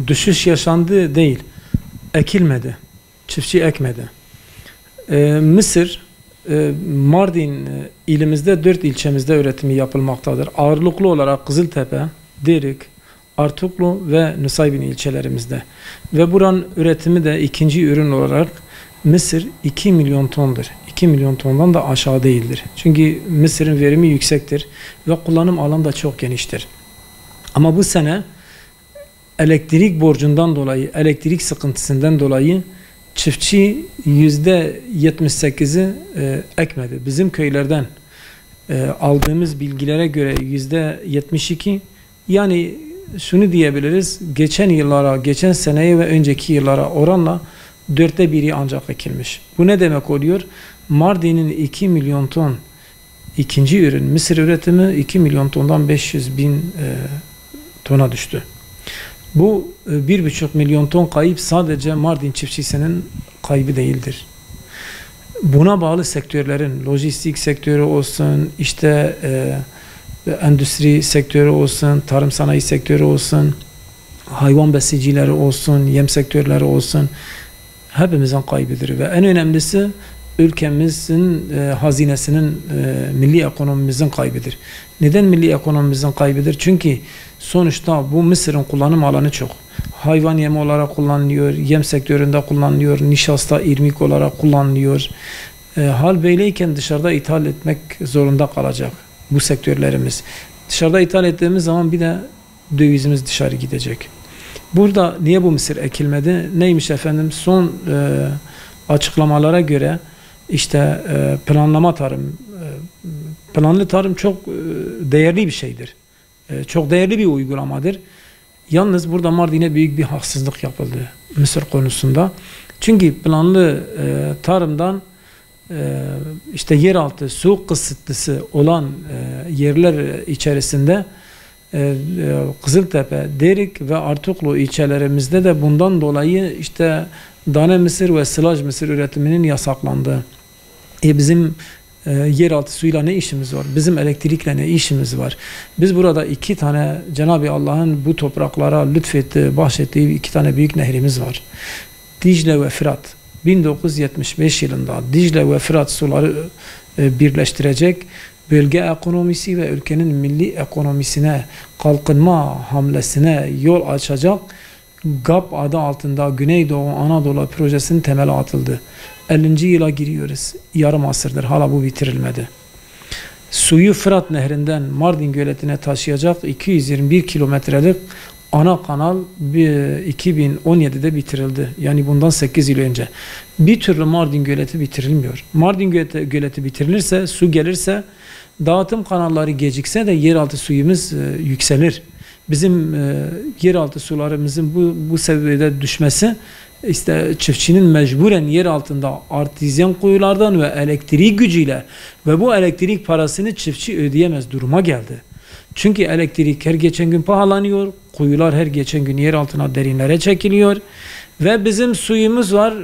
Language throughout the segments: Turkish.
Düşüş yaşandı değil, ekilmedi, çiftçi ekmedi. Mısır, Mardin ilimizde 4 ilçemizde üretimi yapılmaktadır. Ağırlıklı olarak Kızıltepe, Derik, Artuklu ve Nusaybin ilçelerimizde. Ve buranın üretimi de ikinci ürün olarak Mısır 2 milyon tondur. 2 milyon tondan da aşağı değildir. Çünkü Mısır'ın verimi yüksektir ve kullanım alanı da çok geniştir. Ama bu sene elektrik borcundan dolayı, elektrik sıkıntısından dolayı çiftçi %78'i ekmedi. Bizim köylerden aldığımız bilgilere göre %72, yani şunu diyebiliriz, geçen yıllara, geçen seneye ve önceki yıllara oranla 4'te 1'i ancak ekilmiş. Bu ne demek oluyor? Mardin'in 2 milyon ton ikinci ürün mısır üretimi 2 milyon tondan 500 bin tona düştü. Bu 1,5 milyon ton kayıp sadece Mardin çiftçisinin kaybı değildir. Buna bağlı sektörlerin, lojistik sektörü olsun, işte endüstri sektörü olsun, tarım sanayi sektörü olsun, hayvan besicileri olsun, yem sektörleri olsun, hepimizin kaybıdır. Ve en önemlisi ülkemizin hazinesinin, milli ekonomimizin kaybıdır. Neden milli ekonomimizin kaybıdır? Çünkü sonuçta bu Mısır'ın kullanım alanı çok. Hayvan yemi olarak kullanılıyor, yem sektöründe kullanılıyor, nişasta, irmik olarak kullanılıyor. Hal böyleyken dışarıda ithal etmek zorunda kalacak bu sektörlerimiz. Dışarıda ithal ettiğimiz zaman bir de dövizimiz dışarı gidecek. Burada niye bu mısır ekilmedi? Neymiş efendim? Son açıklamalara göre işte planlama tarım, planlı tarım çok değerli bir şeydir. Çok değerli bir uygulamadır. Yalnız burada Mardin'e büyük bir haksızlık yapıldı mısır konusunda. Çünkü planlı tarımdan işte yeraltı su kısıtlısı olan yerler içerisinde Kızıltepe, Derik ve Artuklu ilçelerimizde de bundan dolayı işte dane mısır ve sılaj mısır üretiminin yasaklandığı. Bizim yeraltı suyla ne işimiz var? Bizim elektrikle ne işimiz var? Biz burada 2 tane Cenab-ı Allah'ın bu topraklara lütfettiği, bahşettiği 2 tane büyük nehrimiz var. Dicle ve Fırat. 1975 yılında Dicle ve Fırat suları birleştirecek, bölge ekonomisi ve ülkenin milli ekonomisine, kalkınma hamlesine yol açacak GAP adı altında Güneydoğu Anadolu projesinin temeli atıldı. 50. yıla giriyoruz. Yarım asırdır hala bu bitirilmedi. Suyu Fırat Nehri'nden Mardin Göleti'ne taşıyacak 221 kilometrelik ana kanal 2017'de bitirildi. Yani bundan 8 yıl önce. Bir türlü Mardin Göleti bitirilmiyor. Mardin Göleti bitirilirse, su gelirse, dağıtım kanalları gecikse de yeraltı suyumuz yükselir. Bizim yeraltı sularımızın bu seviyede düşmesi, işte çiftçinin mecburen yer altında artizyen kuyulardan ve elektrik gücüyle ve bu elektrik parasını çiftçi ödeyemez duruma geldi. Çünkü elektrik her geçen gün pahalanıyor, kuyular her geçen gün yer altına derinlere çekiliyor ve bizim suyumuz var,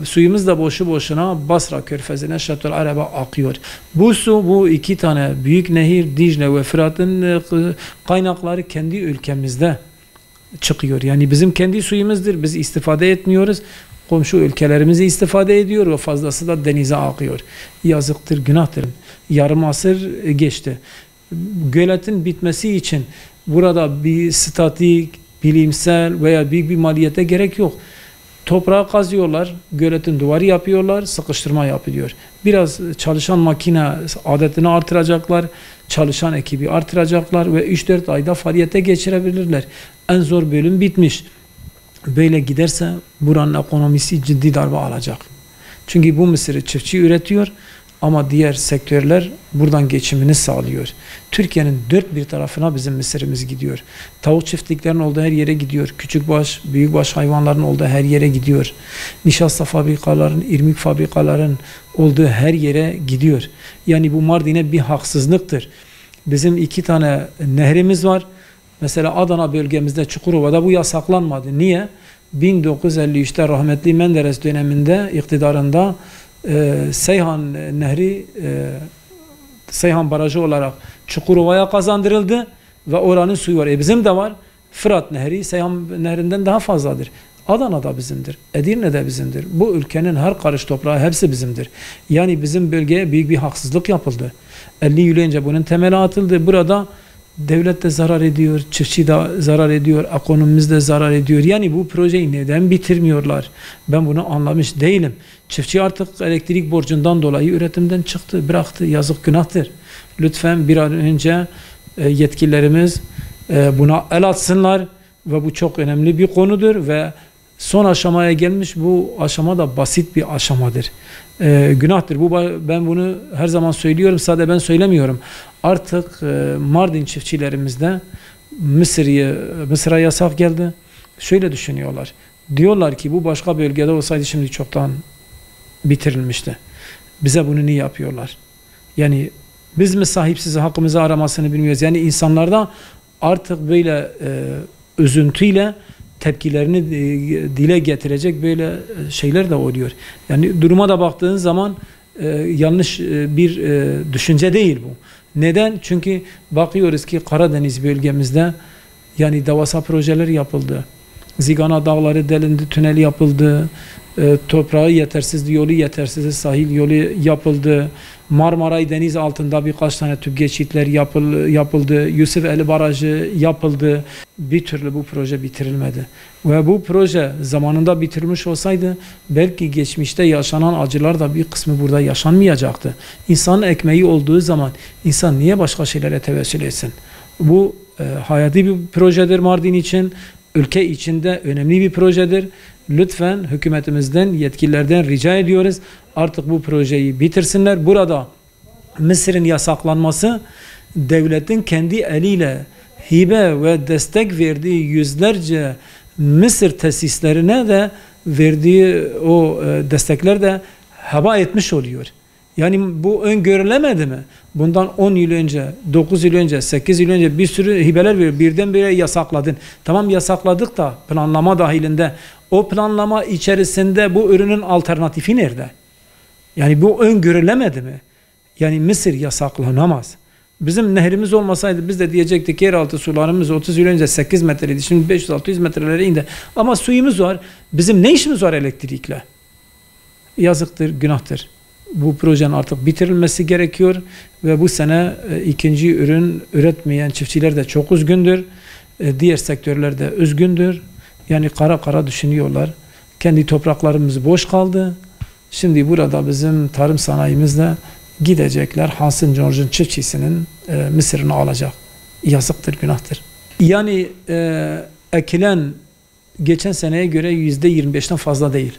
suyumuz da boşu boşuna Basra Körfezi'ne, Şatul Arab'a akıyor. Bu su, bu 2 tane büyük nehir, Dicle ve Fırat'ın kaynakları kendi ülkemizde çıkıyor. Yani bizim kendi suyumuzdur, biz istifade etmiyoruz. Komşu ülkelerimizi istifade ediyor ve fazlası da denize akıyor. Yazıktır, günahtır. Yarım asır geçti. Göletin bitmesi için burada bir statik, bilimsel veya büyük bir maliyete gerek yok. Toprağı kazıyorlar, göletin duvarı yapıyorlar, sıkıştırma yapılıyor. Biraz çalışan makine adetini artıracaklar, çalışan ekibi artıracaklar ve 3-4 ayda faaliyete geçirebilirler. En zor bölüm bitmiş. Böyle giderse buranın ekonomisi ciddi darbe alacak. Çünkü bu mısırı çiftçi üretiyor ama diğer sektörler buradan geçimini sağlıyor. Türkiye'nin dört bir tarafına bizim mısırımız gidiyor. Tavuk çiftliklerinin olduğu her yere gidiyor. Küçükbaş, büyükbaş hayvanların olduğu her yere gidiyor. Nişasta fabrikaların, irmik fabrikaların olduğu her yere gidiyor. Yani bu Mardin'e bir haksızlıktır. Bizim 2 tane nehrimiz var. Mesela Adana bölgemizde Çukurova'da bu yasaklanmadı. Niye? 1953'te rahmetli Menderes döneminde iktidarında Seyhan Nehri Seyhan Barajı olarak Çukurova'ya kazandırıldı ve oranın suyu var. Bizim de var Fırat Nehri Seyhan Nehri'nden daha fazladır. Adana da bizimdir. Edirne de bizimdir. Bu ülkenin her karış toprağı hepsi bizimdir. Yani bizim bölgeye büyük bir haksızlık yapıldı. 50 yıl önce bunun temeli atıldı. Burada devlet de zarar ediyor, çiftçi de zarar ediyor, ekonomimiz de zarar ediyor. Yani bu projeyi neden bitirmiyorlar? Ben bunu anlamış değilim. Çiftçi artık elektrik borcundan dolayı üretimden çıktı, bıraktı. Yazık, günahtır. Lütfen bir an önce yetkililerimiz buna el atsınlar ve bu çok önemli bir konudur ve son aşamaya gelmiş. Bu aşama da basit bir aşamadır. Günahtır. Ben bunu her zaman söylüyorum. Sadece ben söylemiyorum. Artık Mardin çiftçilerimizde Mısır'a yasak geldi. Şöyle düşünüyorlar. Diyorlar ki bu başka bölgede olsaydı şimdi çoktan bitirilmişti. Bize bunu niye yapıyorlar? Yani biz mi sahipsiz hakkımızı aramasını bilmiyoruz? Yani insanlarda artık böyle üzüntüyle tepkilerini dile getirecek böyle şeyler de oluyor. Yani duruma da baktığın zaman yanlış bir düşünce değil bu. Neden? Çünkü bakıyoruz ki Karadeniz bölgemizde yani devasa projeler yapıldı. Zigana dağları delindi, tünel yapıldı. Toprağı yetersizdi, yolu yetersizdi, sahil yolu yapıldı. Marmaray deniz altında birkaç tane tüp geçitler yapıldı. Yusufeli Barajı yapıldı. Bir türlü bu proje bitirilmedi. Ve bu proje zamanında bitirilmiş olsaydı belki geçmişte yaşanan acılar da bir kısmı burada yaşanmayacaktı. İnsanın ekmeği olduğu zaman insan niye başka şeylere tevessül etsin? Bu hayati bir projedir Mardin için. Ülke içinde önemli bir projedir. Lütfen hükümetimizden, yetkililerden rica ediyoruz. Artık bu projeyi bitirsinler. Burada Mısır'ın yasaklanması devletin kendi eliyle hibe ve destek verdiği yüzlerce Mısır tesislerine de verdiği o destekler de heba etmiş oluyor. Yani bu öngörülemedi mi? Bundan 10 yıl önce, 9 yıl önce, 8 yıl önce bir sürü hibeler veriyor. Birdenbire yasakladın. Tamam, yasakladık da planlama dahilinde. O planlama içerisinde bu ürünün alternatifi nerede? Yani bu öngörülemedi mi? Yani Mısır yasaklanamaz. Bizim nehrimiz olmasaydı biz de diyecektik yeraltı sularımız 30 yıl önce 8 metreydi. Şimdi 500-600 metrelere indi. Ama suyumuz var. Bizim ne işimiz var elektrikle? Yazıktır, günahtır. Bu projenin artık bitirilmesi gerekiyor ve bu sene ikinci ürün üretmeyen çiftçiler de çok üzgündür. Diğer sektörler de üzgündür. Yani kara kara düşünüyorlar. Kendi topraklarımız boş kaldı. Şimdi burada bizim tarım sanayimizle gidecekler. Hansın George'un çiftçisinin mısırını alacak. Yazıktır, günahtır. Yani ekilen geçen seneye göre %25'ten fazla değil.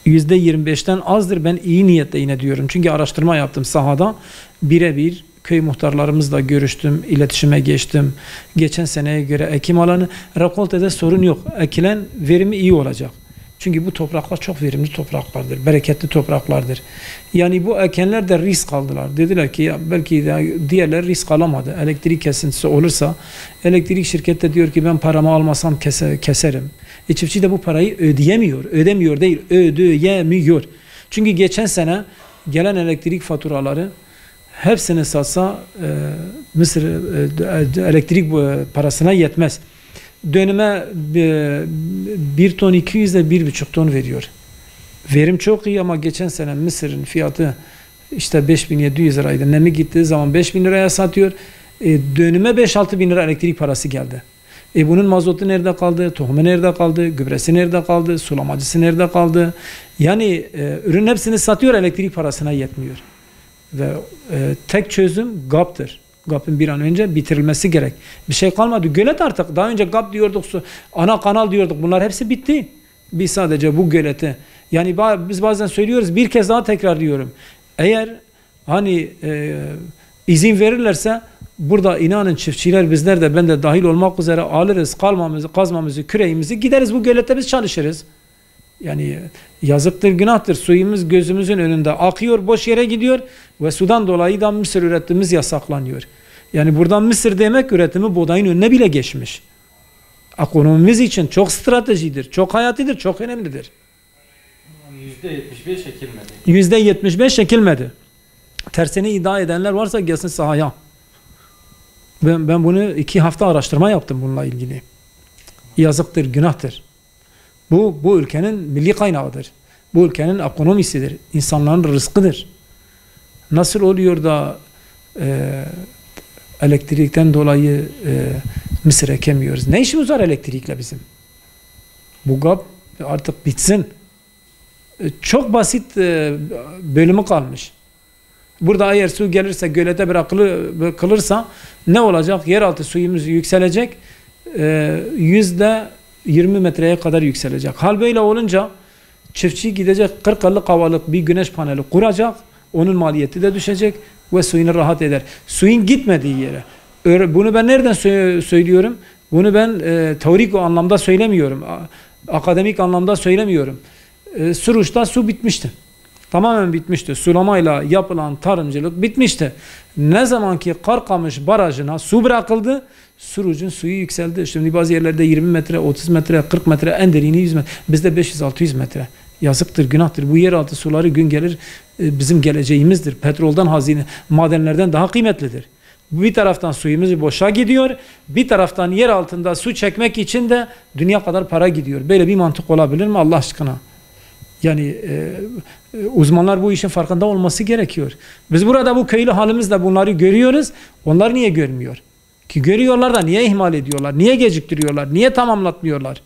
%25'ten azdır. Ben iyi niyetle yine diyorum. Çünkü araştırma yaptım sahada. Birebir köy muhtarlarımızla görüştüm, iletişime geçtim. Geçen seneye göre ekim alanı, rekoltede sorun yok. Ekilen verimi iyi olacak. Çünkü bu topraklar çok verimli topraklardır, bereketli topraklardır. Yani bu ekenler de risk aldılar. Dediler ki ya belki de diğerler risk alamadı. Elektrik kesintisi olursa elektrik şirketi de diyor ki ben paramı almasam keserim. Çiftçi de bu parayı ödeyemiyor. Ödemiyor değil, ödeyemiyor. Çünkü geçen sene gelen elektrik faturaları hepsini satsa Mısır elektrik parasına yetmez. Dönüme 1 ton 200 ile 1,5 ton veriyor. Verim çok iyi ama geçen sene Mısır'ın fiyatı işte 5.700 liraydı. Nemi gittiği zaman 5.000 liraya satıyor. Dönüme 5-6 bin lira elektrik parası geldi. Bunun mazotu nerede kaldı? Tohumu nerede kaldı? Gübresi nerede kaldı? Sulamacısı nerede kaldı? Yani ürün hepsini satıyor, elektrik parasına yetmiyor. Ve tek çözüm GAP'tır. GAP'ın bir an önce bitirilmesi gerek. Bir şey kalmadı. Gölet artık. Daha önce GAP diyorduk, ana kanal diyorduk. Bunlar hepsi bitti. Biz sadece bu göleti. Yani biz bazen söylüyoruz, bir kez daha tekrar diyorum. Eğer hani izin verirlerse burada inanın çiftçiler, bizler de ben de dahil olmak üzere alırız kazmamızı, küreğimizi, gideriz bu gölette biz çalışırız. Yani yazıktır, günahtır. Suyumuz gözümüzün önünde akıyor, boş yere gidiyor ve sudan dolayı da mısır üretimimiz yasaklanıyor. Yani buradan mısır demek üretimi buğdayın önüne bile geçmiş. Ekonomimiz için çok stratejidir, çok hayatidir, çok önemlidir. %75 ekilmedi. %75 ekilmedi. Tersini iddia edenler varsa gelsin sahaya. Ben bunu 2 hafta araştırma yaptım bununla ilgili. Yazıktır, günahtır. Bu ülkenin milli kaynağıdır. Bu ülkenin ekonomisidir. İnsanların rızkıdır. Nasıl oluyor da elektrikten dolayı mısır ekemiyoruz? Ne işimiz var elektrikle bizim? Bu gap artık bitsin. Çok basit bölümü kalmış. Burada eğer su gelirse, gölete bırakılırsa ne olacak? Yeraltı suyumuz yükselecek. %20 metreye kadar yükselecek. Hal böyle olunca çiftçi gidecek 40-50 kavalık bir güneş paneli kuracak. Onun maliyeti de düşecek ve suyunu rahat eder. Suyun gitmediği yere. Bunu ben nereden söylüyorum? Bunu ben teorik o anlamda söylemiyorum. Akademik anlamda söylemiyorum. Suruç'ta su bitmişti. Tamamen bitmişti. Sulamayla yapılan tarımcılık bitmişti. Ne zaman ki Karkamış Barajı'na su bırakıldı, Suruç'un suyu yükseldi. Şimdi bazı yerlerde 20 metre, 30 metre, 40 metre, en derini 100 metre. Bizde 500-600 metre. Yazıktır, günahtır. Bu yeraltı suları gün gelir bizim geleceğimizdir. Petrolden, hazine, madenlerden daha kıymetlidir. Bir taraftan suyumuz boşa gidiyor, bir taraftan yer altında su çekmek için de dünya kadar para gidiyor. Böyle bir mantık olabilir mi Allah aşkına? Yani uzmanlar bu işin farkında olması gerekiyor. Biz burada bu köylü halimizle bunları görüyoruz. Onlar niye görmüyor? Ki görüyorlar da niye ihmal ediyorlar? Niye geciktiriyorlar? Niye tamamlatmıyorlar?